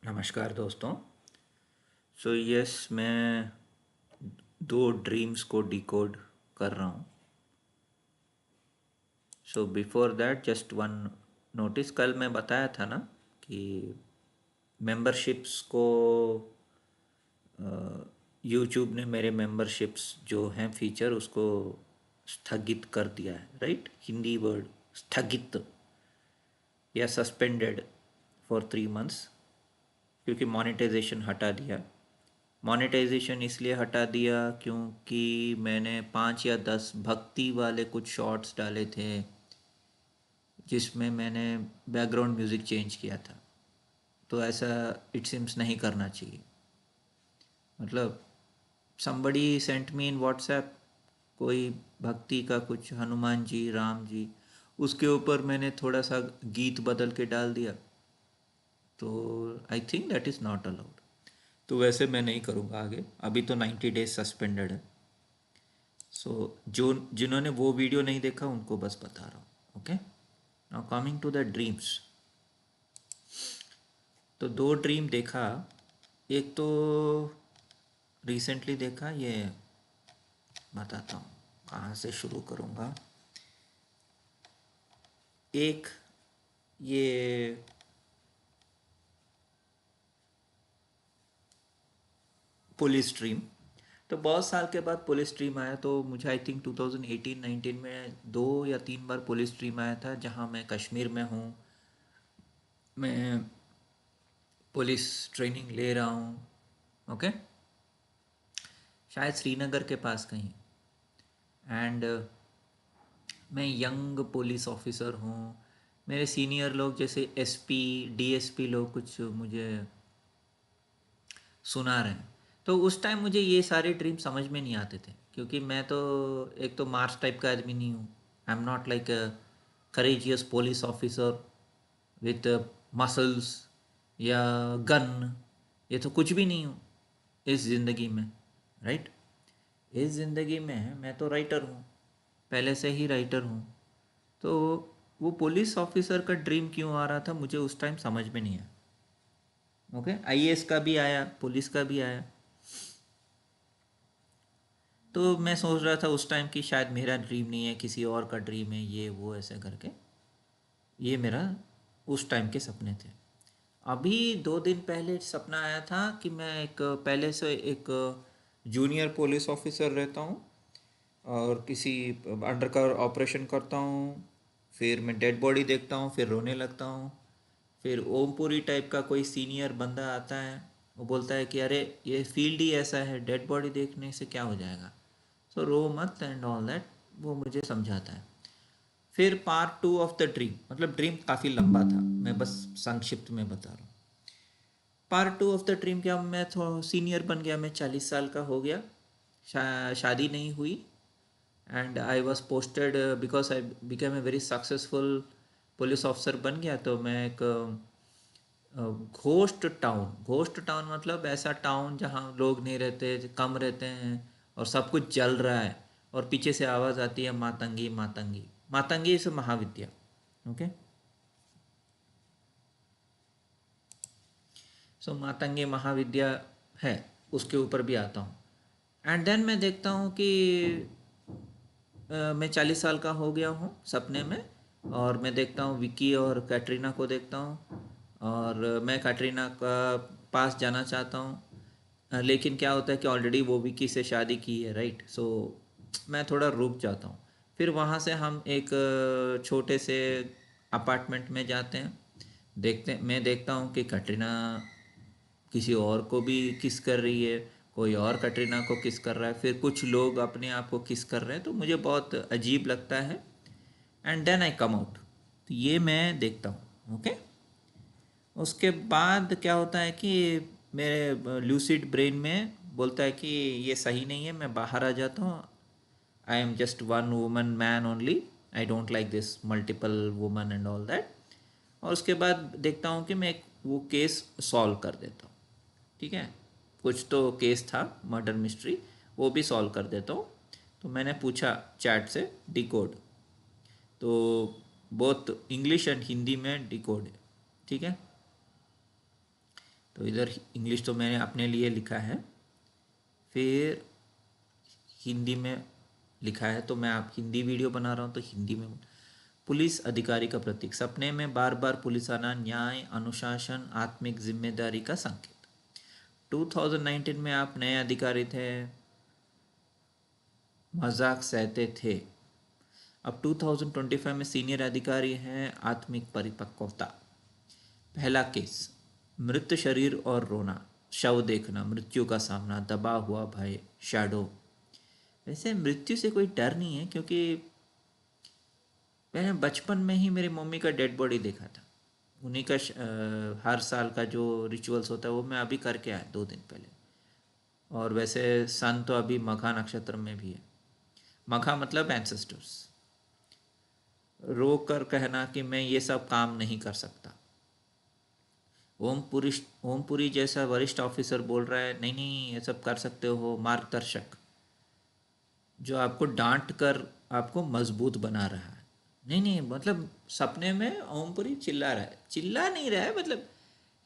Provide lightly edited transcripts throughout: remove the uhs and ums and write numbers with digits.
नमस्कार दोस्तों। So yes, मैं दो ड्रीम्स को डिकोड कर रहा हूँ। So before that just one notice. कल मैं बताया था ना कि मेंबरशिप्स को यूट्यूब ने मेरे मेंबरशिप्स जो हैं फीचर उसको स्थगित कर दिया है, राइट? हिंदी वर्ड स्थगित या सस्पेंडेड फॉर 3 मंथ्स, क्योंकि मोनेटाइजेशन हटा दिया। मोनेटाइजेशन इसलिए हटा दिया क्योंकि मैंने 5 या 10 भक्ति वाले कुछ शॉर्ट्स डाले थे जिसमें मैंने बैकग्राउंड म्यूज़िक चेंज किया था। तो ऐसा इट सिम्स नहीं करना चाहिए। मतलब somebody सेंट मी इन व्हाट्सएप कोई भक्ति का कुछ, हनुमान जी, राम जी, उसके ऊपर मैंने थोड़ा सा गीत बदल के डाल दिया, तो I think that is not allowed. तो वैसे मैं नहीं करूँगा आगे। अभी तो 90 डेज सस्पेंडेड है। सो जो जिन्होंने वो वीडियो नहीं देखा उनको बस बता रहा हूँ। Okay, now coming to the dreams. तो दो ड्रीम देखा। एक तो रिसेंटली देखा, ये बताता हूँ कहाँ से शुरू करूँगा। एक ये पुलिस ड्रीम। तो बहुत साल के बाद पुलिस ड्रीम आया। तो मुझे आई थिंक 2018-19 में 2 या 3 बार पुलिस ड्रीम आया था, जहाँ मैं कश्मीर में हूँ, मैं पुलिस ट्रेनिंग ले रहा हूँ। ओके, शायद श्रीनगर के पास कहीं। एंड मैं यंग पुलिस ऑफिसर हूँ। मेरे सीनियर लोग जैसे एसपी, डीएसपी लोग कुछ मुझे सुना रहे हैं। तो उस टाइम मुझे ये सारे ड्रीम समझ में नहीं आते थे, क्योंकि मैं तो एक तो मार्स टाइप का आदमी नहीं हूँ। I am not like a courageous police officer with muscles या गन। ये तो कुछ भी नहीं हूँ इस ज़िंदगी में, राइट? इस ज़िंदगी में मैं तो राइटर हूँ, पहले से ही राइटर हूँ। तो वो पुलिस ऑफिसर का ड्रीम क्यों आ रहा था मुझे उस टाइम समझ में नहीं आया। ओके, आईएएस का भी आया, पुलिस का भी आया। तो मैं सोच रहा था उस टाइम कि शायद मेरा ड्रीम नहीं है, किसी और का ड्रीम है, ये वो ऐसे करके। ये मेरा उस टाइम के सपने थे। अभी 2 दिन पहले सपना आया था कि मैं एक पहले से एक जूनियर पुलिस ऑफिसर रहता हूँ और किसी अंडर कवर ऑपरेशन करता हूँ। फिर मैं डेड बॉडी देखता हूँ, फिर रोने लगता हूँ। फिर ओमपुरी टाइप का कोई सीनियर बंदा आता है, वो बोलता है कि अरे ये फील्ड ही ऐसा है, डेड बॉडी देखने से क्या हो जाएगा, सो रो मत एंड ऑल दैट। वो मुझे समझाता है। फिर पार्ट 2 ऑफ द ड्रीम, मतलब ड्रीम काफ़ी लंबा था, मैं बस संक्षिप्त में बता रहा हूँ। पार्ट 2 ऑफ द ड्रीम क्या, मैं थोड़ा सीनियर बन गया, मैं 40 साल का हो गया। शादी नहीं हुई। And I was posted because I became a very successful police officer बन गया। तो मैं एक घोस्ट टाउन मतलब ऐसा टाउन जहाँ लोग नहीं रहते, कम रहते हैं, और सब कुछ जल रहा है, और पीछे से आवाज़ आती है मातंगी मातंगी। मातंगी इस महाविद्या। ओके, सो मातंगी महाविद्या है, उसके ऊपर भी आता हूँ। एंड देन मैं देखता हूँ कि मैं 40 साल का हो गया हूँ सपने में, और मैं देखता हूँ विकी और कैटरीना को देखता हूँ, और मैं कैटरीना का पास जाना चाहता हूँ। लेकिन क्या होता है कि ऑलरेडी वो विकी से शादी की है, राइट? सो मैं थोड़ा रुक जाता हूँ। फिर वहाँ से हम एक छोटे से अपार्टमेंट में जाते हैं। मैं देखता हूँ कि कैटरीना किसी और को भी किस कर रही है, कोई और कटरीना को किस कर रहा है, फिर कुछ लोग अपने आप को किस कर रहे हैं, तो मुझे बहुत अजीब लगता है। And then I come out. तो ये मैं देखता हूँ। ओके, उसके बाद क्या होता है कि मेरे लूसिड ब्रेन में बोलता है कि ये सही नहीं है, मैं बाहर आ जाता हूँ। I am just one woman man only, I don't like this multiple woman and all that. और उसके बाद देखता हूँ कि मैं वो केस सॉल्व कर देता हूँ। ठीक है, कुछ तो केस था, मर्डर मिस्ट्री, वो भी सॉल्व कर देता हूँ। तो मैंने पूछा चैट से डिकोड, तो बोथ इंग्लिश एंड हिंदी में डिकोड है। ठीक है, तो इधर इंग्लिश तो मैंने अपने लिए लिखा है, फिर हिंदी में लिखा है, तो मैं आप हिंदी वीडियो बना रहा हूँ तो हिंदी में। पुलिस अधिकारी का प्रतीक, सपने में बार बार पुलिस आना, न्याय, अनुशासन, आत्मिक जिम्मेदारी का संकेत। 2019 में आप नए अधिकारी थे, मजाक सहते थे। अब 2025 में सीनियर अधिकारी हैं, आत्मिक परिपक्वता। पहला केस, मृत शरीर और रोना, शव देखना, मृत्यु का सामना, दबा हुआ भय, शैडो। वैसे मृत्यु से कोई डर नहीं है, क्योंकि मैंने बचपन में ही मेरी मम्मी का डेड बॉडी देखा था। उन्हीं का हर साल का जो रिचुअल्स होता है वो मैं अभी करके आया 2 दिन पहले। और वैसे सन तो अभी मघा नक्षत्र में भी है। मघा मतलब एंसेस्टर्स। रो कर कहना कि मैं ये सब काम नहीं कर सकता। ओमपुरी जैसा वरिष्ठ ऑफिसर बोल रहा है नहीं नहीं ये सब कर सकते हो, मार्गदर्शक जो आपको डांट कर आपको मजबूत बना रहा है। नहीं नहीं मतलब सपने में ओमपुरी चिल्ला रहा है, चिल्ला नहीं रहा है, मतलब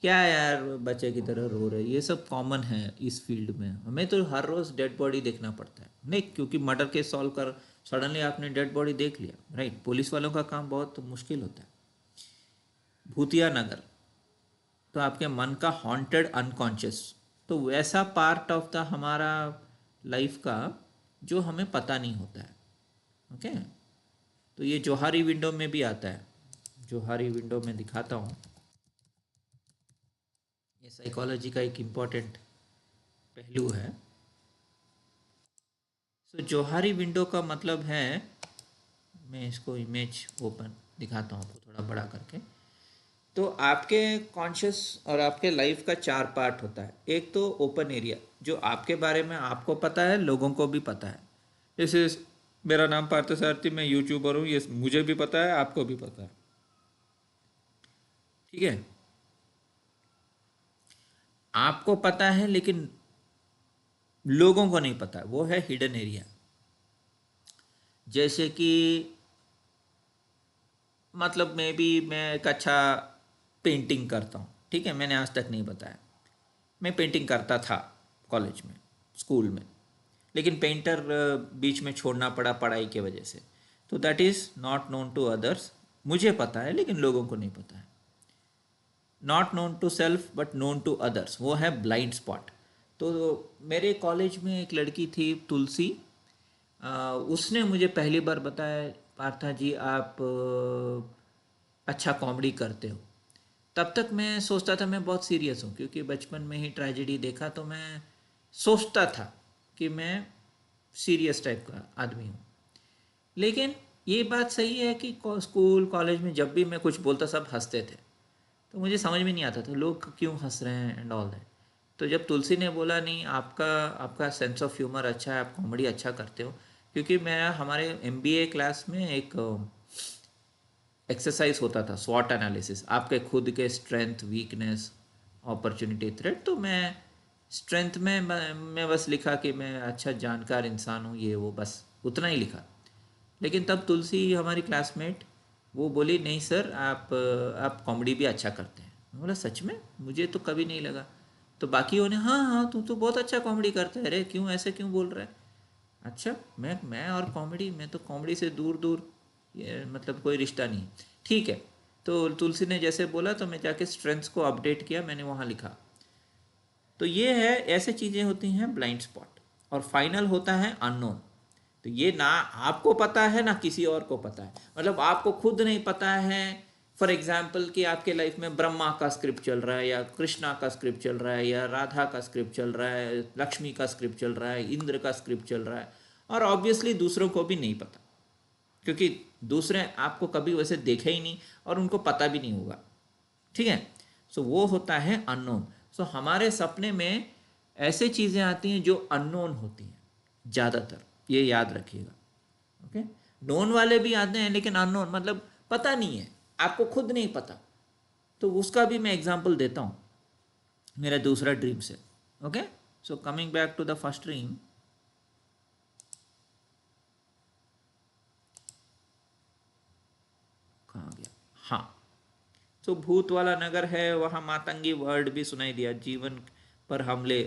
क्या यार बच्चे की तरह रो रहे, ये सब कॉमन है इस फील्ड में। हमें तो हर रोज़ डेड बॉडी देखना पड़ता है, नहीं क्योंकि मर्डर केस सॉल्व कर सडनली आपने डेड बॉडी देख लिया, राइट। पुलिस वालों का काम बहुत मुश्किल होता है। भूतिया नगर, तो आपके मन का हॉन्टेड अनकॉन्शियस, तो वैसा पार्ट ऑफ द हमारा लाइफ का जो हमें पता नहीं होता है। ओके, तो ये जोहारी विंडो में भी आता है। जोहारी विंडो में दिखाता हूँ, ये साइकोलॉजी का एक इम्पॉर्टेंट पहलू है। सो जोहारी विंडो का मतलब है, मैं इसको इमेज ओपन दिखाता हूँ आपको थोड़ा बड़ा करके। तो आपके कॉन्शियस और आपके लाइफ का 4 पार्ट होता है। एक तो ओपन एरिया, जो आपके बारे में आपको पता है, लोगों को भी पता है। जैसे मेरा नाम पार्थसारथी, मैं यूट्यूबर हूँ, ये मुझे भी पता है, आपको भी पता है, ठीक है। आपको पता है लेकिन लोगों को नहीं पता, वो है हिडन एरिया। जैसे कि मतलब मैं एक अच्छा पेंटिंग करता हूँ, ठीक है, मैंने आज तक नहीं बताया। मैं पेंटिंग करता था कॉलेज में, स्कूल में, लेकिन पेंटर बीच में छोड़ना पड़ा पढ़ाई के वजह से। तो that is not known to others, मुझे पता है लेकिन लोगों को नहीं पता है। Not known to self but known to others, वो है ब्लाइंड स्पॉट। तो मेरे कॉलेज में एक लड़की थी तुलसी, उसने मुझे पहली बार बताया, पार्था जी आप अच्छा कॉमेडी करते हो। तब तक मैं सोचता था मैं बहुत सीरियस हूँ, क्योंकि बचपन में ही ट्रेजेडी देखा, तो मैं सोचता था कि मैं सीरियस टाइप का आदमी हूँ। लेकिन ये बात सही है कि स्कूल कॉलेज में जब भी मैं कुछ बोलता सब हंसते थे, तो मुझे समझ में नहीं आता था लोग क्यों हंस रहे हैं एंड ऑल दैट। तो जब तुलसी ने बोला नहीं आपका आपका सेंस ऑफ ह्यूमर अच्छा है, आप कॉमेडी अच्छा करते हो, क्योंकि मैं हमारे एमबीए क्लास में एक एक्सरसाइज होता था, स्वॉट एनालिसिस, आपके खुद के स्ट्रेंथ, वीकनेस, अपॉर्चुनिटी, थ्रेट। तो मैं स्ट्रेंथ में मैं बस लिखा कि मैं अच्छा जानकार इंसान हूँ, ये वो बस उतना ही लिखा। लेकिन तब तुलसी हमारी क्लासमेट, वो बोली नहीं सर आप कॉमेडी भी अच्छा करते हैं। मैं बोला सच में, मुझे तो कभी नहीं लगा। तो बाकियों ने हाँ हाँ तू तो बहुत अच्छा कॉमेडी करता है, अरे क्यों ऐसे क्यों बोल रहा है। अच्छा मैं और कॉमेडी, मैं तो कॉमेडी से दूर दूर, ये मतलब कोई रिश्ता नहीं। ठीक है, तो तुलसी ने जैसे बोला तो मैं जाके स्ट्रेंथ्स को अपडेट किया, मैंने वहाँ लिखा। तो ये है, ऐसे चीज़ें होती हैं ब्लाइंड स्पॉट। और फाइनल होता है अननोन। तो ये ना आपको पता है ना किसी और को पता है, मतलब आपको खुद नहीं पता है। फॉर एग्जाम्पल कि आपके लाइफ में ब्रह्मा का स्क्रिप्ट चल रहा है, या कृष्णा का स्क्रिप्ट चल रहा है, या राधा का स्क्रिप्ट चल रहा है, लक्ष्मी का स्क्रिप्ट चल रहा है, इंद्र का स्क्रिप्ट चल रहा है। और ऑब्वियसली दूसरों को भी नहीं पता, क्योंकि दूसरे आपको कभी वैसे देखे ही नहीं और उनको पता भी नहीं होगा, ठीक है। सो वो होता है अननोन। सो हमारे सपने में ऐसे चीज़ें आती हैं जो अननोन होती हैं ज़्यादातर, ये याद रखिएगा। ओके, नोन वाले भी आते हैं लेकिन अननोन मतलब पता नहीं है, आपको खुद नहीं पता। तो उसका भी मैं एग्जांपल देता हूँ मेरा दूसरा ड्रीम से। Okay, so coming back to the first dream. कहाँ गया, हाँ, तो भूत वाला नगर है, वहाँ मातंगी वर्ड भी सुनाई दिया, जीवन पर हमले,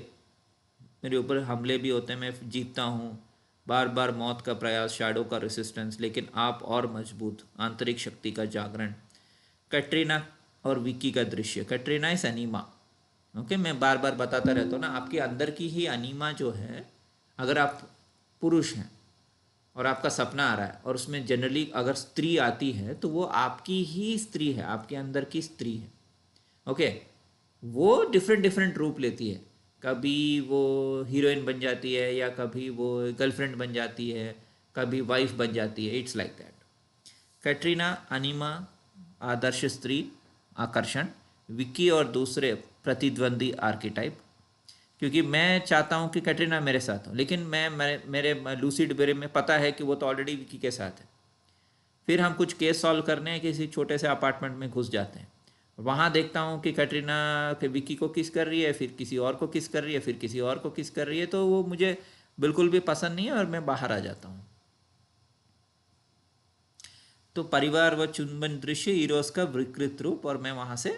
मेरे ऊपर हमले भी होते हैं, मैं जीतता हूँ, बार बार मौत का प्रयास, शैडो का रेसिस्टेंस, लेकिन आप और मजबूत, आंतरिक शक्ति का जागरण। कैटरीना और विकी का दृश्य। Katrina is enema. ओके, मैं बार बार बताता रहता हूँ ना, आपके अंदर की ही अनीमा जो है, अगर आप पुरुष हैं और आपका सपना आ रहा है और उसमें जनरली अगर स्त्री आती है तो वो आपकी ही स्त्री है, आपके अंदर की स्त्री है। ओके, वो डिफरेंट डिफरेंट रूप लेती है, कभी वो हीरोइन बन जाती है, या कभी वो गर्लफ्रेंड बन जाती है, कभी वाइफ बन जाती है, it's like that. Katrina enema, आदर्श स्त्री, आकर्षण। विक्की और दूसरे प्रतिद्वंदी आर्किटाइप, क्योंकि मैं चाहता हूँ कि कैटरीना मेरे साथ हो, लेकिन मेरे लूसिड ब्रेन में पता है कि वो तो ऑलरेडी विक्की के साथ है। फिर हम कुछ केस सॉल्व करने किसी छोटे से अपार्टमेंट में घुस जाते हैं, वहाँ देखता हूँ कि कैटरीना के विक्की को किस कर रही है, फिर किसी और को किस कर रही है, फिर किसी और को किस कर रही है, तो वो मुझे बिल्कुल भी पसंद नहीं है और मैं बाहर आ जाता हूँ। तो परिवार व चुंबन दृश्य हीरोज का विकृत रूप, और मैं वहाँ से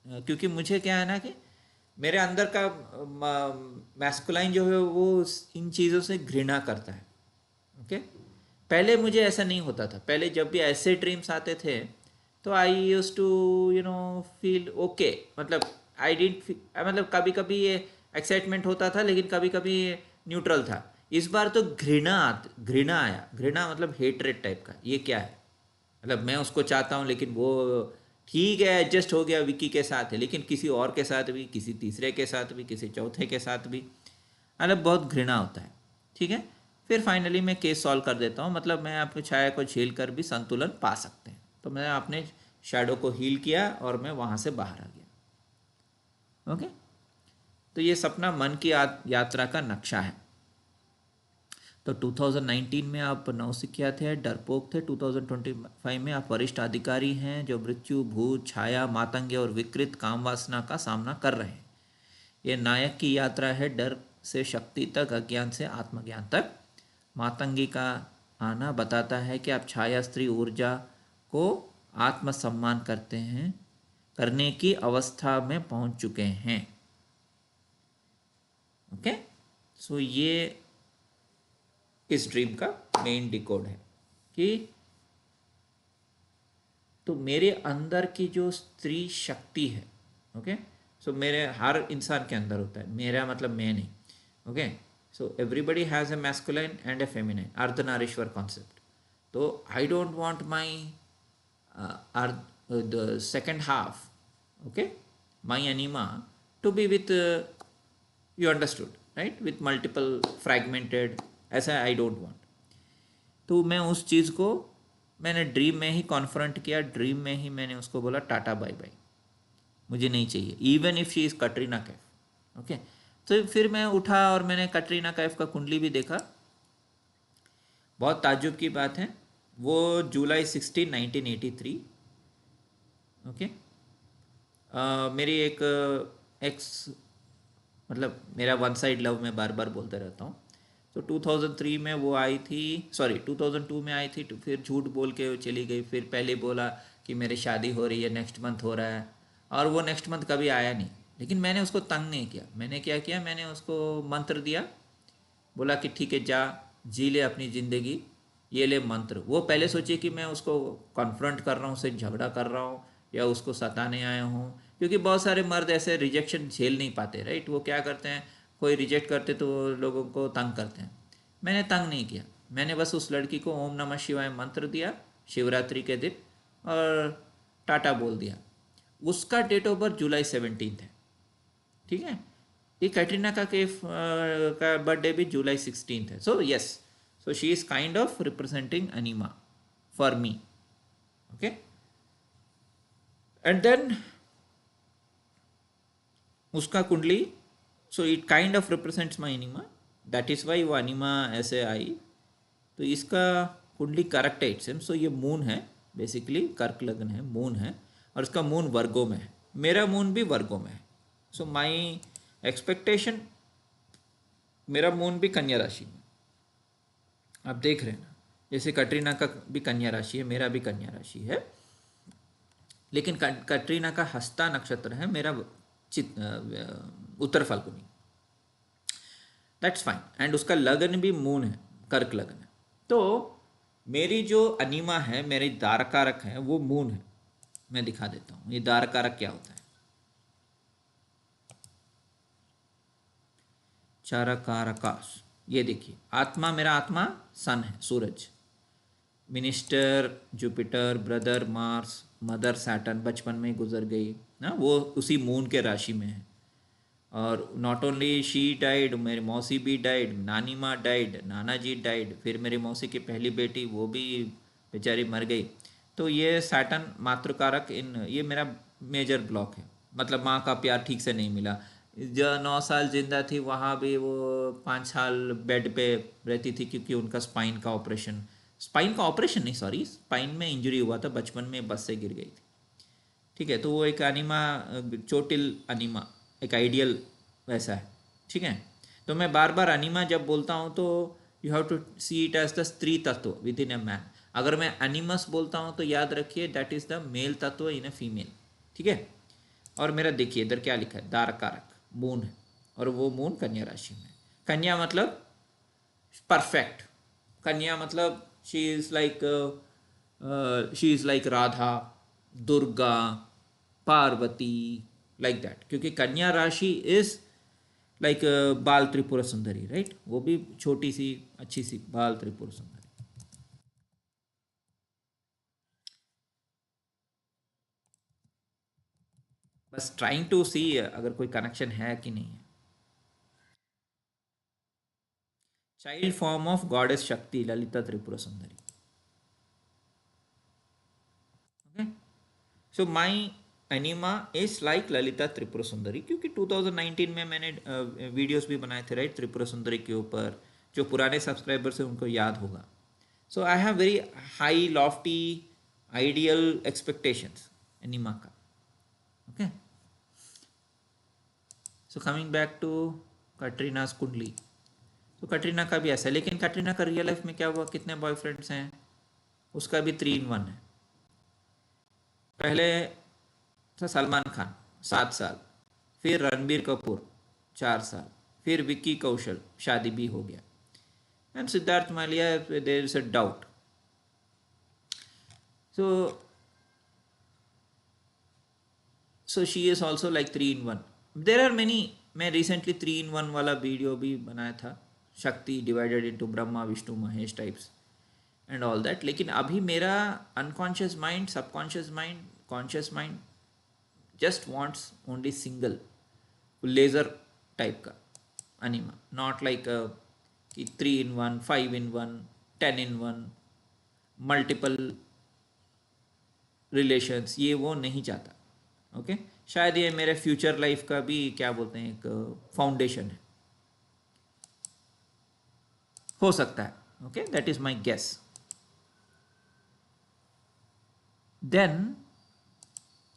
क्योंकि मुझे क्या है ना कि मेरे अंदर का मैस्कुलाइन जो है वो इन चीज़ों से घृणा करता है। ओके, पहले मुझे ऐसा नहीं होता था, पहले जब भी ऐसे ड्रीम्स आते थे तो आई यूज टू फील ओके, मतलब आई डिडंट, मतलब कभी कभी ये एक्साइटमेंट होता था, लेकिन कभी कभी न्यूट्रल था। इस बार तो घृणा आया, घृणा मतलब हेटरेट टाइप का, ये क्या है, मतलब मैं उसको चाहता हूँ लेकिन वो ठीक है एडजस्ट हो गया, विकी के साथ है, लेकिन किसी और के साथ भी, किसी तीसरे के साथ भी, किसी चौथे के साथ भी, मतलब बहुत घृणा होता है। ठीक है, फिर फाइनली मैं केस सॉल्व कर देता हूँ, मतलब मैं आपकी छाया को झेल कर भी संतुलन पा सकते हैं। तो मैंने अपने शैडो को हील किया और मैं वहाँ से बाहर आ गया। ओके, तो ये सपना मन की यात्रा का नक्शा है। तो 2019 में आप नौसिखिया थे, डरपोक थे, 2025 में आप वरिष्ठ अधिकारी हैं जो मृत्यु, भूत, छाया, मातंगे और विकृत काम वासना का सामना कर रहे हैं। ये नायक की यात्रा है, डर से शक्ति तक, अज्ञान से आत्मज्ञान तक। मातंगी का आना बताता है कि आप छाया स्त्री ऊर्जा को आत्मसम्मान करते हैं, करने की अवस्था में पहुंच चुके हैं। ओके, सो ये इस ड्रीम का मेन डिकोड है कि तो मेरे अंदर की जो स्त्री शक्ति है, ओके, सो मेरे हर इंसान के अंदर होता है, मेरा मतलब मैं नहीं। Okay, so everybody has a masculine and a feminine, Ardhanarishvara concept. तो I don't want my the second half, okay, my anima to be with, you understood right, with multiple fragmented, ऐसा आई डोंट वांट। तो मैं उस चीज़ को मैंने dream में ही confront किया, dream में ही मैंने उसको बोला टाटा बाय बाय, मुझे नहीं चाहिए, even if she is Katrina Kaif. Okay, तो फिर मैं उठा और मैंने कटरीना कैफ का कुंडली भी देखा। बहुत ताज्जुब की बात है, वो जुलाई 16, 1983। ओके, मेरी एक एक्स, मतलब मेरा वन साइड लव मैं बार बार बोलते रहता हूँ, तो 2003 में वो आई थी, सॉरी 2002 में आई थी, तो फिर झूठ बोल के चली गई, फिर पहले बोला कि मेरी शादी हो रही है, नेक्स्ट मंथ हो रहा है, और वो नेक्स्ट मंथ कभी आया नहीं। लेकिन मैंने उसको तंग नहीं किया, मैंने क्या किया, मैंने उसको मंत्र दिया, बोला कि ठीक है जा, जी ले अपनी ज़िंदगी, ये ले मंत्र। वो पहले सोची कि मैं उसको कॉन्फ्रंट कर रहा हूँ, उससे झगड़ा कर रहा हूँ या उसको सताने आया हूँ, क्योंकि बहुत सारे मर्द ऐसे रिजेक्शन झेल नहीं पाते, राइट, वो क्या करते हैं, कोई रिजेक्ट करते तो वो लोगों को तंग करते हैं। मैंने तंग नहीं किया, मैंने बस उस लड़की को ओम नमः शिवाय मंत्र दिया शिवरात्रि के दिन और टाटा बोल दिया। उसका डेट ऑफ बर्थ जुलाई 17 है। ठीक है, ये कैटरीना का का बर्थडे भी जुलाई 16 है। So yes, so she is kind of representing anima for me. Okay, and then उसका कुंडली, so it kind of represents my anima, that is why वो अनीमा ऐसे आई। तो इसका कुंडली करेक्ट है इट्स, सो ये मून है, बेसिकली कर्क लग्न है, मून है, और इसका मून वर्गों में है, मेरा मून भी वर्गों में है। सो माई एक्सपेक्टेशन, मेरा मून भी कन्या राशि में, आप देख रहे हैं ना, जैसे कटरीना का भी कन्या राशि है, मेरा भी कन्या राशि है, लेकिन कटरीना का हस्ता नक्षत्र है मेरा उत्तर फाल्गुनी, दैट्स फाइन। एंड उसका लगन भी मून है, कर्क लगन है। तो मेरी जो अनिमा है, मेरी दारकारक है, वो मून है। मैं दिखा देता हूँ ये दारकारक क्या होता है। चारकारकाश, ये देखिए, आत्मा, मेरा आत्मा सन है, सूरज, minister Jupiter, brother Mars, mother Saturn, बचपन में ही गुजर गई ना, वो उसी मून के राशि में है। और नॉट ओनली शी डाइड, मेरी मौसी भी डाइड, नानी माँ डाइड, नाना जी डाइड, फिर मेरी मौसी की पहली बेटी वो भी बेचारी मर गई। तो ये सैटर्न मातृकारक, इन ये मेरा मेजर ब्लॉक है, मतलब माँ का प्यार ठीक से नहीं मिला। जो 9 साल जिंदा थी वहाँ भी वो 5 साल बेड पे रहती थी, क्योंकि उनका स्पाइन का ऑपरेशन नहीं, सॉरी, स्पाइन में इंजरी हुआ था, बचपन में बस से गिर गई थी। ठीक है, तो वो एक अनिमा, चोटिल अनिमा, एक आइडियल वैसा है। ठीक है, तो मैं बार बार अनिमा जब बोलता हूँ तो you have to see it as the स्त्री तत्व विद इन ए मैन। अगर मैं अनिमस बोलता हूँ तो याद रखिए दैट इज द मेल तत्व इन ए फीमेल। ठीक है, और मेरा देखिए इधर क्या लिखा है, दारकारक मून है, और वो मून कन्या राशि में। कन्या मतलब परफेक्ट, कन्या मतलब she is like Radha, Durga, Parvati, like that, क्योंकि कन्या राशि इज लाइक बाल त्रिपुरा सुंदरी, राइट, वो भी छोटी सी अच्छी सी बाल त्रिपुरा सुंदरी। बस ट्राइंग टू सी अगर कोई कनेक्शन है कि नहीं है। चाइल्ड फॉर्म ऑफ गॉडेस शक्ति, Lalita Tripura Sundari. Okay, so my anima is like Lalita Tripura Sundari, क्योंकि 2019 में मैंने वीडियोस भी बनाए थे, राइट, त्रिपुरा सुंदरी के ऊपर। जो पुराने सब्सक्राइबर्स हैं उनको याद होगा। So I have very high lofty ideal expectations anima का। Okay, so coming back to Katrina's कुंडली। तो कटरीना का भी ऐसा है, लेकिन कटरीना का रियल लाइफ में क्या हुआ, कितने बॉयफ्रेंड्स हैं, उसका भी 3 in 1 है। पहले था सलमान खान 7 साल, फिर रणबीर कपूर 4 साल, फिर विक्की कौशल, शादी भी हो गया, and Siddharth Malia there is a doubt. So so she is also like 3 in 1। There are many, मैं रिसेंटली 3 in 1 वाला वीडियो भी बनाया था, Shakti divided into Brahma Vishnu Mahesh types and all that. लेकिन अभी मेरा unconscious mind, subconscious mind, conscious mind just wants only single laser type का anima, not like कि 3 in 1, 5 in 1, 10 in 1, multiple relations, ये वो नहीं चाहता। ओके, शायद ये मेरे फ्यूचर लाइफ का भी क्या बोलते हैं, एक फाउंडेशन है, हो सकता है। Okay, that is my guess. Then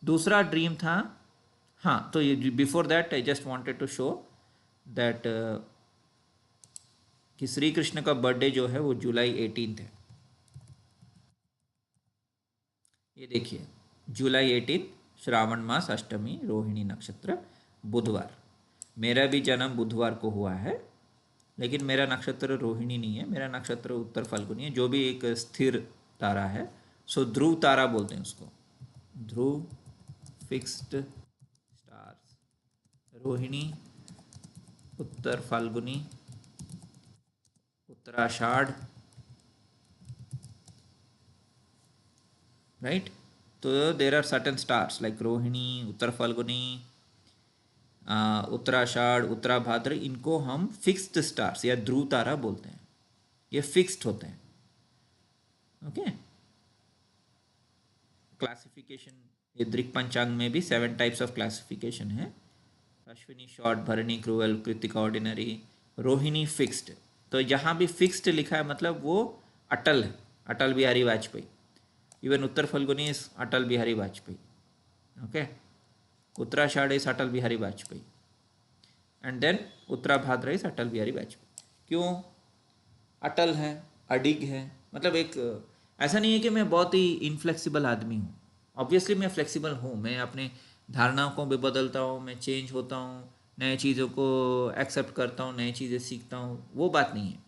दूसरा ड्रीम था, हाँ, तो ये before that I just wanted to show that कि श्री कृष्ण का बर्थडे जो है वो जुलाई 18 है। ये देखिए, जुलाई 18, श्रावण मास, अष्टमी, रोहिणी नक्षत्र, बुधवार। मेरा भी जन्म बुधवार को हुआ है, लेकिन मेरा नक्षत्र रोहिणी नहीं है, मेरा नक्षत्र उत्तर फाल्गुनी है, जो भी एक स्थिर तारा है। सो ध्रुव तारा बोलते हैं उसको, Dhruv fixed stars, Rohini, Uttara Phalguni, Uttarashadha, right. तो there are certain stars like Rohini, Uttara Phalguni, Uttarashadha, Uttarabhadra, इनको हम फिक्स्ड स्टार्स या ध्रुव तारा बोलते हैं, ये फिक्स्ड होते हैं। ओके, क्लासिफिकेशन, ये दृक पंचांग में भी 7 टाइप्स ऑफ क्लासिफिकेशन है। अश्विनी शॉर्ट, भरणी cruel, Kritika ordinary, Rohini fixed. तो यहाँ भी फिक्स्ड लिखा है मतलब वो अटल है, Atal Bihari Vajpayee. Even Uttara Phalguni is Atal Bihari Vajpayee. Okay, Uttarashadha is Atal Bihari Vajpayee, and then Uttarabhadra is Atal Bihari Vajpayee. क्यों अटल है, अडिग है, मतलब एक ऐसा नहीं है कि मैं बहुत ही इनफ्लेक्सिबल आदमी हूँ, ऑब्वियसली मैं फ्लेक्सिबल हूँ, मैं अपने धारणाओं को भी बदलता हूँ, मैं चेंज होता हूँ, नए चीज़ों को एक्सेप्ट करता हूँ, नई चीज़ें सीखता हूँ, वो बात नहीं है।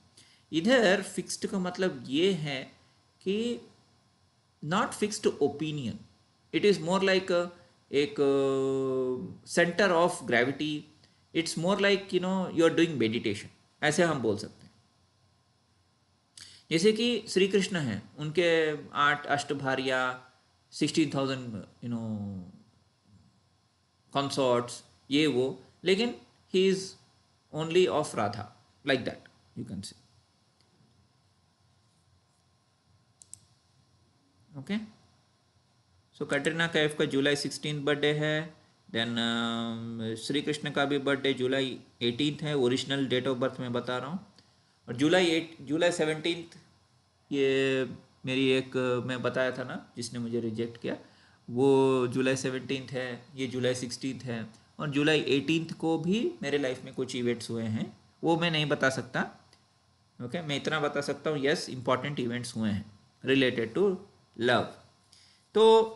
इधर फिक्स्ड का मतलब ये है कि not fixed opinion, it is more like एक centre of gravity, it's more like you are doing meditation, ऐसे हम बोल सकते हैं। जैसे कि श्री कृष्ण हैं, उनके 8 अष्टभार्या, 16,000 कंसॉर्ट्स, ये वो, लेकिन he is only of Radha, like that you can say. Okay, so Katrina Kaif का जुलाई 16 बर्थडे है। देन श्री कृष्ण का भी बर्थडे जुलाई 18 है, ओरिजिनल डेट ऑफ बर्थ मैं बता रहा हूँ। और जुलाई 17, ये मेरी एक मैं बताया था ना जिसने मुझे रिजेक्ट किया, वो जुलाई 17 है, ये जुलाई 16 है। और जुलाई 18 को भी मेरे लाइफ में कुछ इवेंट्स हुए हैं, वो मैं नहीं बता सकता। ओके, मैं इतना बता सकता हूँ, यस इंपॉर्टेंट इवेंट्स हुए हैं रिलेटेड टू लव। तो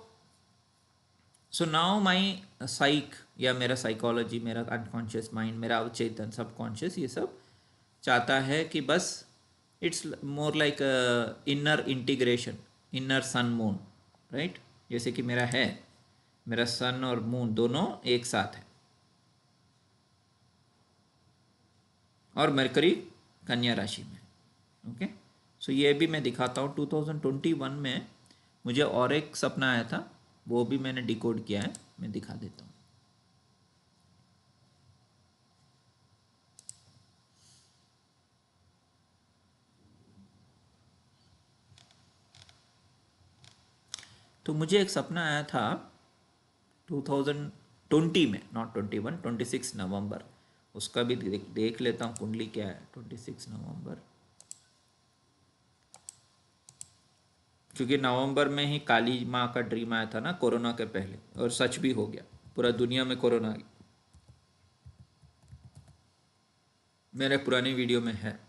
सो नाउ माई साइक, या मेरा साइकोलॉजी, मेरा अनकॉन्शियस माइंड, मेरा अवचेतन, सबकॉन्शियस, ये सब चाहता है कि बस it's more like inner integration, inner sun moon, right. जैसे कि मेरा है, मेरा सन और मून दोनों एक साथ है, और मरकरी कन्या राशि में। ओके, सो ये भी मैं दिखाता हूँ। 2021 में मुझे और एक सपना आया था, वो भी मैंने डिकोड किया है, मैं दिखा देता हूँ। तो मुझे एक सपना आया था 2020 में, नॉट 21, 26 नवंबर। उसका भी देख लेता हूँ कुंडली क्या है 26 नवंबर, क्योंकि नवंबर में ही काली माँ का ड्रीम आया था ना कोरोना के पहले, और सच भी हो गया, पूरा दुनिया में कोरोना आ गया। मेरे पुरानी वीडियो में है।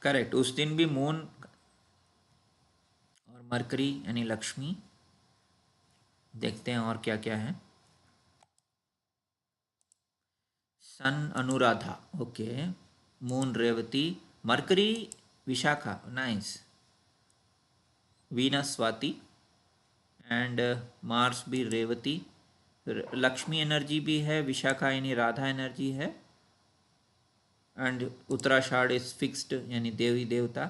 करेक्ट, उस दिन भी मून और मरकरी यानी लक्ष्मी। देखते हैं और क्या क्या है। Sun Anuradha, okay, moon Revati, Mercury Vishakha, nice, Venus Swati, and Mars भी रेवती, लक्ष्मी एनर्जी भी है, विशाखा यानी राधा एनर्जी है, एंड उत्तराषाढ़ इज फिक्स्ड यानी देवी देवता।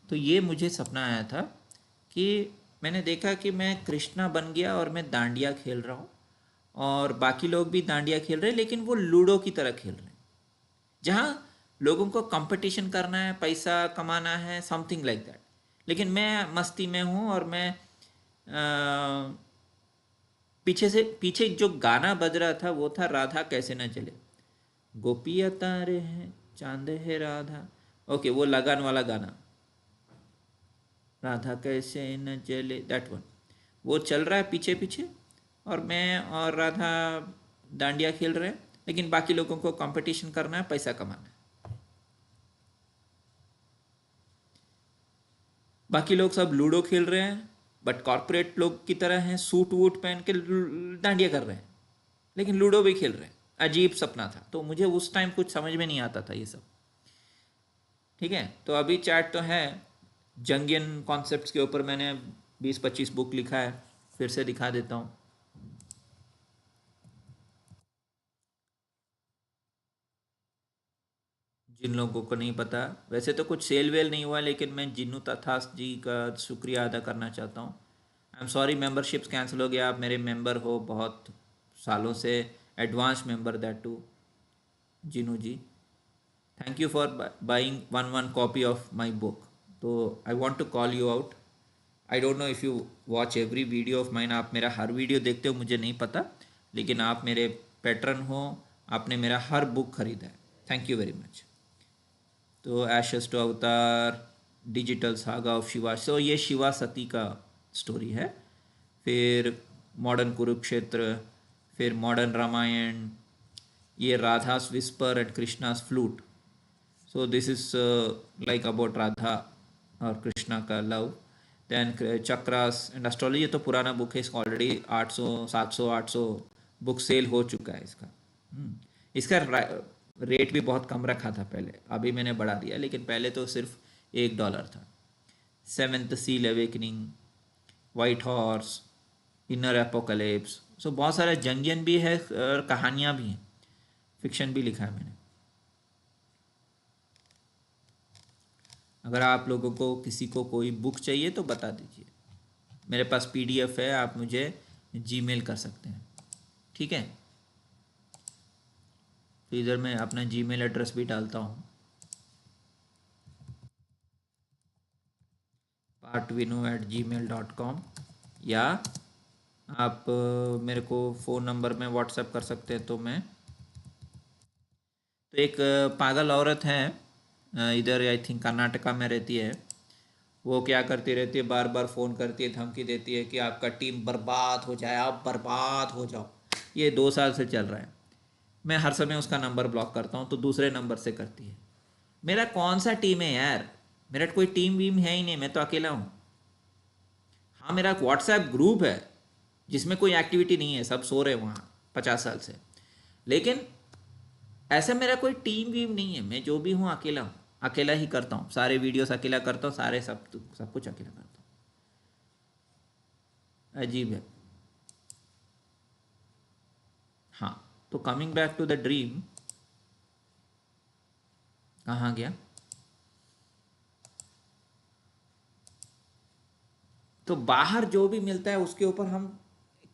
तो ये मुझे सपना आया था कि मैंने देखा कि मैं कृष्णा बन गया और मैं डांडिया खेल रहा हूँ, और बाकी लोग भी डांडिया खेल रहे हैं, लेकिन वो लूडो की तरह खेल रहे हैं, जहाँ लोगों को कंपटीशन करना है, पैसा कमाना है, समथिंग लाइक दैट। लेकिन मैं मस्ती में हूँ, और मैं पीछे जो गाना बज रहा था वो था राधा कैसे न चले, गोपिया तारे हैं, चांद है राधा। ओके, वो लगान वाला गाना, राधा कैसे न चले, दैट वन, वो चल रहा है पीछे पीछे, और मैं और राधा डांडिया खेल रहे हैं, लेकिन बाकी लोगों को कंपटीशन करना है, पैसा कमाना है। बाकी लोग सब लूडो खेल रहे हैं, बट कॉरपोरेट लोग की तरह हैं, सूट वूट पहन के डांडिया कर रहे हैं, लेकिन लूडो भी खेल रहे हैं। अजीब सपना था, तो मुझे उस टाइम कुछ समझ में नहीं आता था ये सब। ठीक है, तो अभी चैट तो है, जंगियन कॉन्सेप्ट्स के ऊपर मैंने 20-25 बुक लिखा है, फिर से दिखा देता हूँ। जिन लोगों को नहीं पता, वैसे तो कुछ सेल वेल नहीं हुआ, लेकिन मैं जिन्नू तथास जी का शुक्रिया अदा करना चाहता हूँ। I am sorry, memberships cancel हो गया, आप मेरे मेंबर हो बहुत सालों से, advance member that too, Jinu ji. Thank you for buying one copy of my book. तो I want to call you out. I don't know if you watch every video of mine, आप मेरा हर वीडियो देखते हो मुझे नहीं पता, लेकिन आप मेरे पैट्रन हो, आपने मेरा हर बुक खरीदा है, थैंक यू वेरी मच। तो एशेस टू अवतार, डिजिटल सागा ऑफ शिवा, सो ये शिवा सती का स्टोरी है। फिर मॉडर्न कुरुक्षेत्र, फिर मॉडर्न रामायण, ये राधा's whisper and Krishna's flute. So this is like about Radha और कृष्णा का love. Then chakras and astrology, ये तो पुराना बुक है, इसका ऑलरेडी 800 बुक सेल हो चुका है इसका. इसका रेट भी बहुत कम रखा था पहले, अभी मैंने बढ़ा दिया, लेकिन पहले तो सिर्फ $1 था. Seventh seal awakening, white horse, inner apocalypse. So बहुत सारे जंगियन भी है और कहानियाँ भी हैं, फिक्शन भी लिखा है मैंने. अगर आप लोगों को किसी को कोई बुक चाहिए तो बता दीजिए, मेरे पास PDF है, आप मुझे जीमेल कर सकते हैं. ठीक है, तो इधर मैं अपना जीमेल एड्रेस भी डालता हूँ, partvinu@gmail.com, या आप मेरे को फ़ोन नंबर में व्हाट्सएप कर सकते हैं. तो मैं तो एक पागल औरत है इधर, आई थिंक कर्नाटका में रहती है. वो क्या करती रहती है, बार बार फ़ोन करती है, धमकी देती है कि आपका टीम बर्बाद हो जाए, आप बर्बाद हो जाओ. ये 2 साल से चल रहा है. मैं हर समय उसका नंबर ब्लॉक करता हूँ, तो दूसरे नंबर से करती है. मेरा कौन सा टीम है यार, मेरा कोई टीम वीम है ही नहीं, मैं तो अकेला हूँ. हाँ, मेरा व्हाट्सएप ग्रुप है जिसमें कोई एक्टिविटी नहीं है, सब सो रहे वहाँ 50 साल से. लेकिन ऐसा मेरा कोई टीम वीम नहीं है, मैं जो भी हूँ अकेला हूँ, अकेला ही करता हूँ, सारे वीडियोस अकेला करता हूँ, सारे सब कुछ अकेला करता हूँ. अजीब है. हाँ, तो coming back to the dream, कहाँ गया. तो बाहर जो भी मिलता है उसके ऊपर हम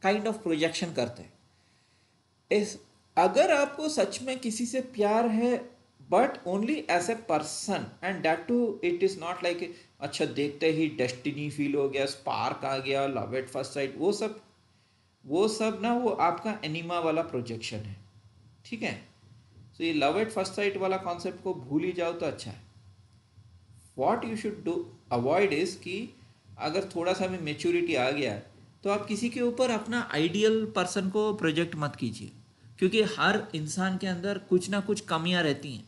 काइंड ऑफ प्रोजेक्शन करते हैं. इस अगर आपको सच में किसी से प्यार है, but only as a person, and that too it is not like अच्छा देखते ही डेस्टिनी फील हो गया, स्पार्क आ गया, लव एट फर्स्ट साइट, वो सब ना, वो आपका एनिमा वाला प्रोजेक्शन है. ठीक है, तो ये लव एट फर्स्ट साइट वाला कॉन्सेप्ट को भूल ही जाओ तो अच्छा है. What you should do avoid is कि अगर थोड़ा सा भी मेच्योरिटी आ गया तो आप किसी के ऊपर अपना आइडियल पर्सन को प्रोजेक्ट मत कीजिए, क्योंकि हर इंसान के अंदर कुछ ना कुछ कमियां रहती हैं.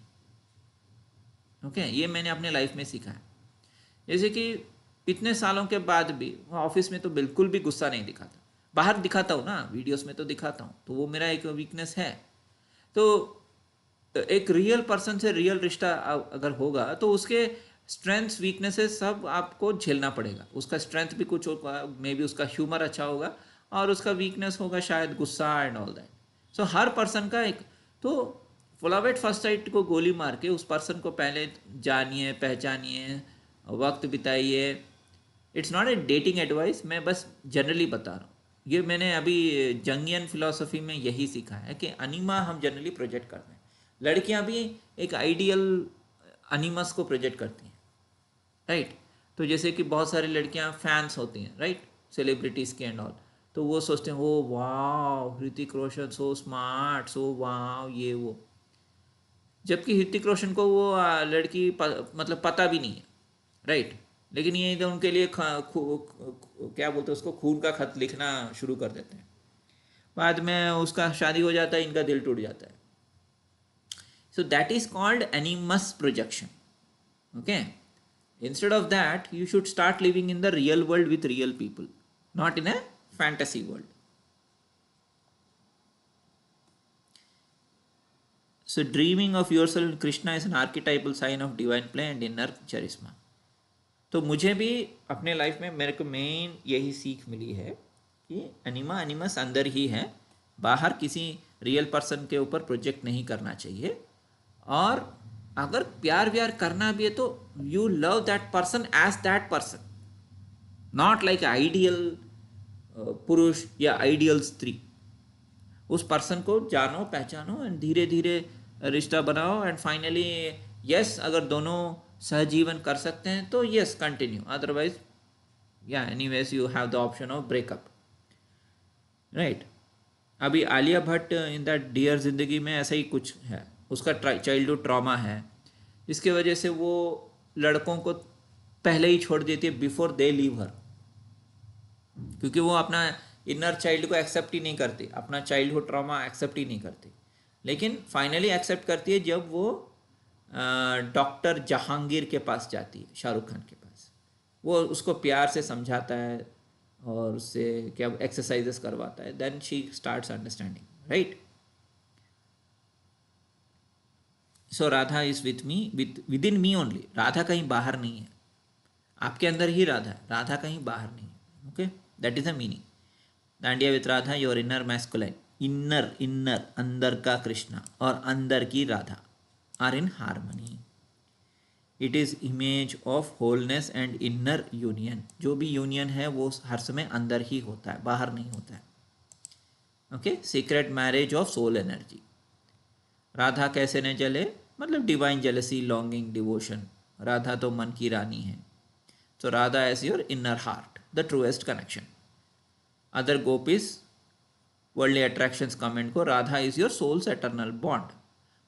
ओके, ये मैंने अपने लाइफ में सीखा है. जैसे कि इतने सालों के बाद भी ऑफिस में तो बिल्कुल भी गुस्सा नहीं दिखाता, बाहर दिखाता हूँ ना, वीडियोस में तो दिखाता हूँ, तो वो मेरा एक वीकनेस है. तो एक रियल पर्सन से रियल रिश्ता अगर होगा तो उसके स्ट्रेंथ्स वीकनेसेस सब आपको झेलना पड़ेगा. उसका स्ट्रेंथ भी कुछ होगा, मे बी उसका ह्यूमर अच्छा होगा, और उसका वीकनेस होगा शायद गुस्सा and all that. So her person का एक, तो लव एट फर्स्ट साइट को गोली मार के उस पर्सन को पहले जानिए, पहचानिए, वक्त बिताइए. It's not a dating advice, मैं बस जनरली बता रहा हूँ. ये मैंने अभी जंगियन फिलॉसफी में यही सीखा है कि अनिमा हम जनरली प्रोजेक्ट करते हैं. लड़कियां भी एक आइडियल अनिमस को प्रोजेक्ट करती हैं, राइट. तो जैसे कि बहुत सारी लड़कियां फैंस होती हैं, राइट, सेलिब्रिटीज़ के एंड ऑल, तो वो सोचते हैं ओ वाह ऋतिक रोशन सो स्मार्ट, सो वाह ये वो. जबकि ऋतिक रोशन को वो लड़की मतलब पता भी नहीं है, राइट. लेकिन ये तो उनके लिए क्या बोलते हैं उसको, खून का खत लिखना शुरू कर देते हैं. बाद में उसका शादी हो जाता है, इनका दिल टूट जाता है. So that is called एनिमस projection. Okay, instead of that you should start living in the real world with real people, not in a fantasy world. So dreaming of yourself in Krishna is an archetypal sign of divine play and inner charisma. तो मुझे भी अपने life में मेरे को main यही सीख मिली है कि एनिमस अंदर ही है, बाहर किसी रियल पर्सन के ऊपर प्रोजेक्ट नहीं करना चाहिए. और अगर प्यार व्यार करना भी है तो you love that person as that person, not like ideal पुरुष या आइडियल स्त्री. उस पर्सन को जानो, पहचानो, एंड धीरे धीरे रिश्ता बनाओ, एंड फाइनली यस, अगर दोनों सहजीवन कर सकते हैं तो यस कंटिन्यू, अदरवाइज या anyways you have the option of breakup, right. अभी Alia Bhatt in that Dear Zindagi में ऐसा ही कुछ है, उसका चाइल्डहुड ट्रॉमा है, जिसके वजह से वो लड़कों को पहले ही छोड़ देती है बिफोर दे लीव हर, क्योंकि वो अपना इनर चाइल्ड को एक्सेप्ट ही नहीं करती, अपना चाइल्डहुड ट्रॉमा एक्सेप्ट ही नहीं करती. लेकिन फाइनली एक्सेप्ट करती है जब वो डॉक्टर जहांगीर के पास जाती है, शाहरुख खान के पास। वो उसको प्यार से समझाता है और उससे क्या एक्सरसाइजेस करवाता है, then she starts understanding, right. So Radha is with me, within me only. Radha कहीं बाहर नहीं है, आपके अंदर ही राधा है, राधा कहीं बाहर नहीं है। Okay, that is the meaning. Dandiya with Radha, your inner masculine, inner inner अंदर का कृष्णा और अंदर की Radha are in harmony. It is image of wholeness and inner union. जो भी यूनियन है वो हर समय अंदर ही होता है, बाहर नहीं होता है। Okay, secret marriage of soul energy. Radha कैसे न जले, मतलब divine jealousy, longing, devotion. Radha तो मन की रानी है। So Radha as your inner heart, the truest connection. Other gopis, worldly attractions comment को, Radha is your soul's eternal bond.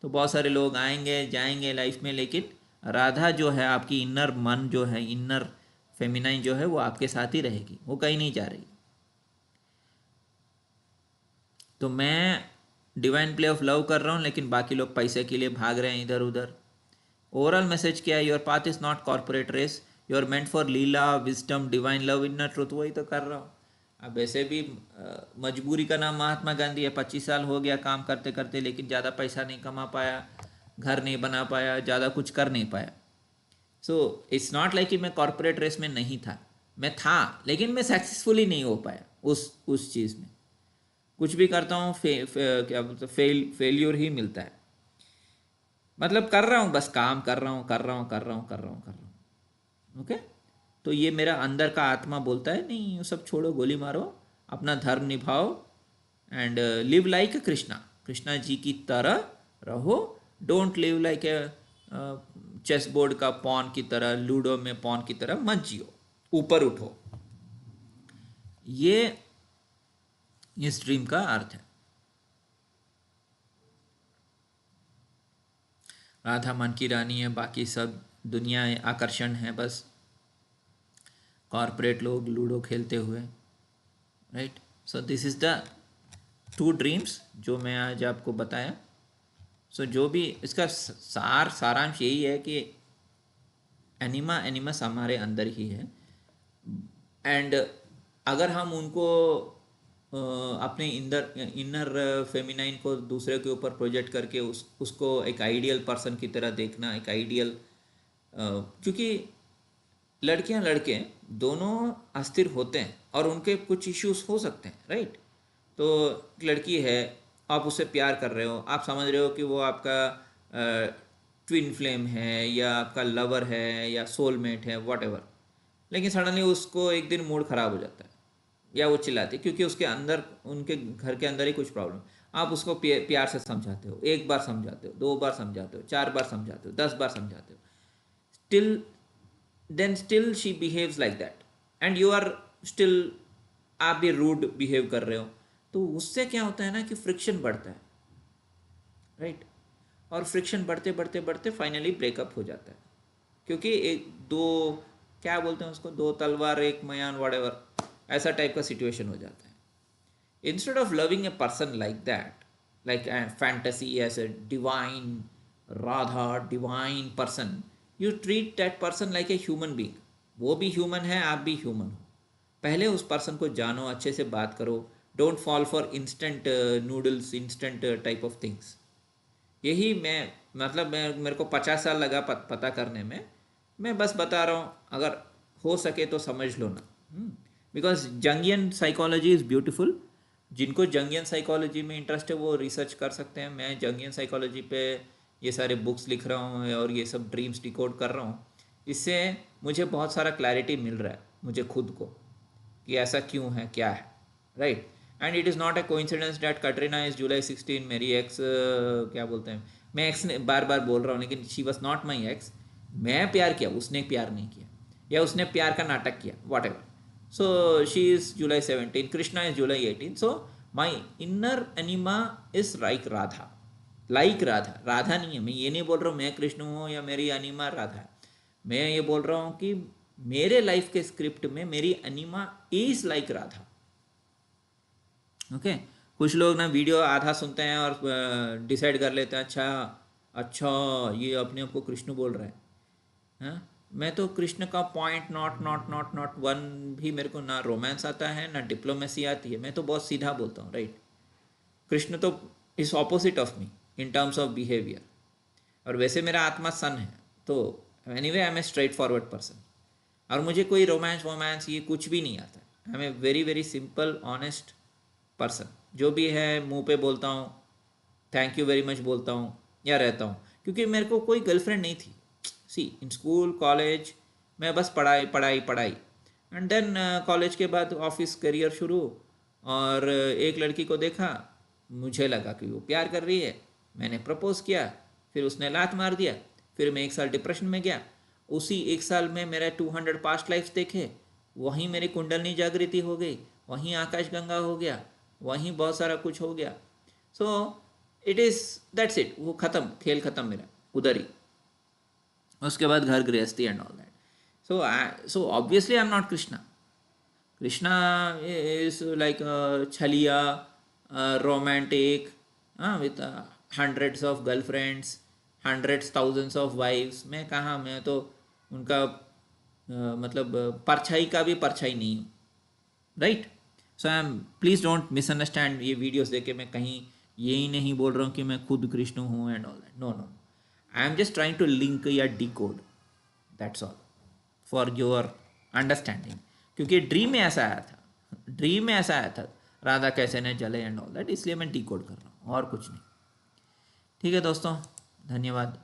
तो बहुत सारे लोग आएंगे जाएंगे लाइफ में, लेकिन राधा जो है, आपकी इनर मन जो है, इनर फेमिनाइन जो है, वो आपके साथ ही रहेगी, वो कहीं नहीं जा रही। तो मैं डिवाइन प्ले ऑफ लव कर रहा हूँ, लेकिन बाकी लोग पैसे के लिए भाग रहे हैं इधर उधर। ओवरऑल मैसेज क्या है? Your path is not corporate race, you are meant for leela, wisdom, divine love, inner truth. वही तो कर रहा हूँ। अब ऐसे भी मजबूरी का नाम महात्मा गांधी है। 25 साल हो गया काम करते करते, लेकिन ज़्यादा पैसा नहीं कमा पाया, घर नहीं बना पाया, ज़्यादा कुछ कर नहीं पाया। सो इट्स नॉट लाइक कि मैं कॉर्पोरेट रेस में नहीं था, मैं था, लेकिन मैं सक्सेसफुल ही नहीं हो पाया उस चीज़ में। कुछ भी करता हूँ क्या बोलते, फेल्यूर ही मिलता है। मतलब कर रहा हूँ, बस काम कर रहा हूँ, कर रहा हूँ, कर रहा हूँ, कर रहा हूँ, कर रहा हूँ। ओके, तो ये मेरा अंदर का आत्मा बोलता है, नहीं, ये सब छोड़ो, गोली मारो, अपना धर्म निभाओ and live like Krishna, Krishna ji की तरह रहो। Don't live like a chess board का पॉन की तरह, लूडो में पॉन की तरह मत जियो, ऊपर उठो। ये इस ड्रीम का अर्थ है। राधा मन की रानी है, बाकी सब दुनिया आकर्षण है, बस कॉर्पोरेट लोग लूडो खेलते हुए, right. So this is the 2 dreams जो मैं आज आपको बताया। सो जो भी इसका सारांश यही है कि एनिमस हमारे अंदर ही है, एंड अगर हम उनको अपने इनर फेमिनाइन को दूसरे के ऊपर प्रोजेक्ट करके उसको एक आइडियल पर्सन की तरह देखना, एक आइडियल, क्योंकि लड़कियां लड़के दोनों अस्थिर होते हैं और उनके कुछ इश्यूज हो सकते हैं, राइट। तो लड़की है, आप उससे प्यार कर रहे हो, आप समझ रहे हो कि वो आपका ट्विन फ्लेम है या आपका लवर है या सोलमेट है, वॉट एवर। लेकिन सडनली उसको एक दिन मूड ख़राब हो जाता है या वो चिल्लाती है, क्योंकि उसके अंदर, उनके घर के अंदर ही कुछ प्रॉब्लम। आप उसको प्यार से समझाते हो, 1 बार समझाते हो, 2 बार समझाते हो, 4 बार समझाते हो, 10 बार समझाते हो, still she behaves like that and you are still, आप भी रूड बिहेव कर रहे हो। तो उससे क्या होता है ना कि फ्रिक्शन बढ़ता है, राइट। और फ्रिक्शन बढ़ते बढ़ते बढ़ते फाइनली ब्रेकअप हो जाता है, क्योंकि एक दो, क्या बोलते हैं उसको, 2 तलवार एक मयान, वॉटेवर, ऐसा टाइप का सिचुएशन हो जाता है। Instead of loving a person like that, like a fantasy as a divine Radha, divine person, you treat that person like a human being. वो भी ह्यूमन है, आप भी ह्यूमन हो। पहले उस पर्सन को जानो, अच्छे से बात करो। Don't fall for instant noodles, instant type of things. यही मैं, मतलब मेरे को 50 साल लगा पता करने में। मैं बस बता रहा हूँ, अगर हो सके तो समझ लो ना। Because Jungian psychology is beautiful. जिनको जंगियन साइकोलॉजी में इंटरेस्ट है वो रिसर्च कर सकते हैं। मैं जंगियन साइकोलॉजी पे ये सारे बुक्स लिख रहा हूँ और ये सब ड्रीम्स डिकोड कर रहा हूँ। इससे मुझे बहुत सारा क्लैरिटी मिल रहा है मुझे खुद को, कि ऐसा क्यों है, क्या है, right. And it is not a coincidence that Katrina is July 16 मेरी एक्स, क्या बोलते हैं, मैं एक्स ने बार बार बोल रहा हूँ, लेकिन she was not my x. मैं प्यार किया, उसने प्यार नहीं किया, या उसने प्यार का नाटक किया, whatever. So she is July 17, Krishna is July 18। So my inner anima is like Radha, like Radha. Radha नहीं है, मैं ये नहीं बोल रहा हूँ मैं कृष्ण हूँ या मेरी अनिमा राधा है। मैं ये बोल रहा हूँ कि मेरे लाइफ के स्क्रिप्ट में मेरी अनिमा इज लाइक राधा। ओके, कुछ लोग ना वीडियो आधा सुनते हैं और डिसाइड कर लेते हैं, अच्छा अच्छा ये अपने आप को कृष्ण बोल रहा है। हाँ, मैं तो कृष्ण का point not not not not one भी, मेरे को ना रोमांस आता है ना डिप्लोमेसी आती है, मैं तो बहुत सीधा बोलता हूँ, राइट। कृष्ण तो is opposite of me in terms of behaviour, और वैसे मेरा आत्मा सन है, तो anyway I am a straightforward person, और मुझे कोई रोमांस वोमांस ये कुछ भी नहीं आता। I am a very very simple honest person, जो भी है मुंह पे बोलता हूँ, थैंक यू वेरी मच बोलता हूँ या रहता हूँ, क्योंकि मेरे को कोई गर्लफ्रेंड नहीं थी। सी इन स्कूल कॉलेज मैं बस पढ़ाई पढ़ाई पढ़ाई, एंड देन कॉलेज के बाद ऑफिस करियर शुरू, और एक लड़की को देखा, मुझे लगा कि वो प्यार कर रही है, मैंने प्रपोज किया, फिर उसने लात मार दिया, फिर मैं 1 साल डिप्रेशन में गया। उसी 1 साल में मेरे 200 पास्ट लाइफ्स देखे, वहीं मेरी कुंडलनी जागृति हो गई, वहीं आकाश गंगा हो गया, वहीं बहुत सारा कुछ हो गया। So it is that's it, वो ख़त्म, खेल ख़त्म मेरा उधर ही। उसके बाद घर गृहस्थी and all that. So obviously I am not Krishna. Krishna is like छलिया, romantic, with hundreds of girlfriends, hundreds thousands of wifes. मैं कहाँ, मैं तो उनका मतलब परछाई का भी परछाई नहीं हूँ, right. So I am, please don't misunderstand ये वीडियोस देख के मैं कहीं यही नहीं बोल रहा हूँ कि मैं खुद कृष्ण हूँ and all that, no no. I am just trying to link या decode, that's all, for your understanding. क्योंकि ड्रीम में ऐसा आया था, ड्रीम में ऐसा आया था, राधा कैसे ने जले एंड ऑल दैट, इसलिए मैं डी कोड कर रहा हूँ और कुछ नहीं। ठीक है दोस्तों, धन्यवाद।